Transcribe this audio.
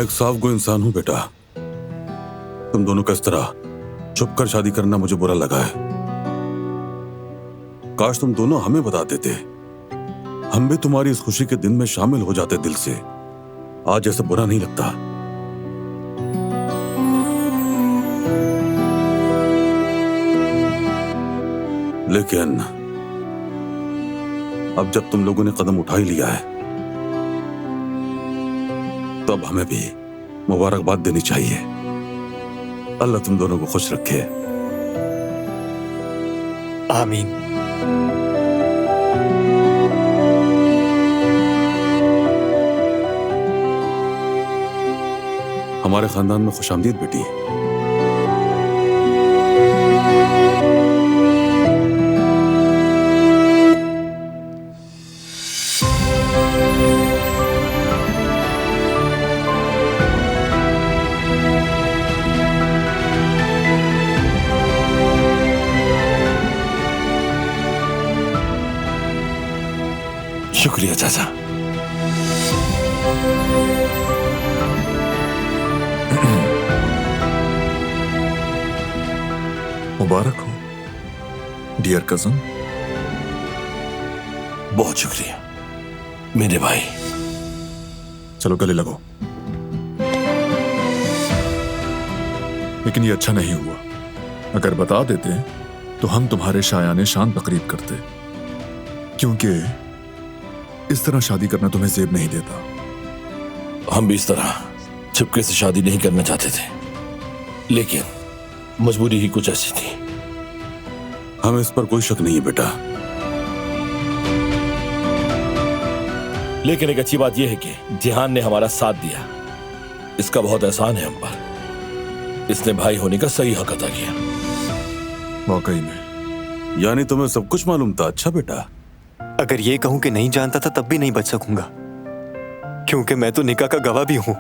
एक साफ गो इंसान हूं बेटा। तुम दोनों का इस तरह छुप कर शादी करना मुझे बुरा लगा है। काश तुम दोनों हमें बता देते, हम भी तुम्हारी इस खुशी के दिन में शामिल हो जाते दिल से। आज ऐसा बुरा नहीं लगता। लेकिन अब जब तुम लोगों ने कदम उठा ही लिया है, तो अब हमें भी मुबारकबाद देनी चाहिए। अल्लाह तुम दोनों को खुश रखे। आमीन। हमारे खानदान में खुशामदीद बेटी। शुक्रिया चाचा। मुबारक हो डियर कजन। बहुत शुक्रिया मेरे भाई। चलो गले लगो। लेकिन ये अच्छा नहीं हुआ। अगर बता देते तो हम तुम्हारे शायाने शान तकरीब करते, क्योंकि इस तरह शादी करना तुम्हें जेब नहीं देता। हम भी इस तरह चुपके से शादी नहीं करना चाहते थे, लेकिन मजबूरी ही कुछ ऐसी थी। हमें इस पर कोई शक नहीं है बेटा। लेकिन एक अच्छी बात यह है कि जिहान ने हमारा साथ दिया। इसका बहुत एहसान है हम पर। इसने भाई होने का सही हक अदा किया। वाकई में। यानी तुम्हें सब कुछ मालूम था। अच्छा बेटा। अगर ये कहूं कि नहीं जानता था तब भी नहीं बच सकूंगा, क्योंकि मैं तो निकाह का गवाह भी हूं।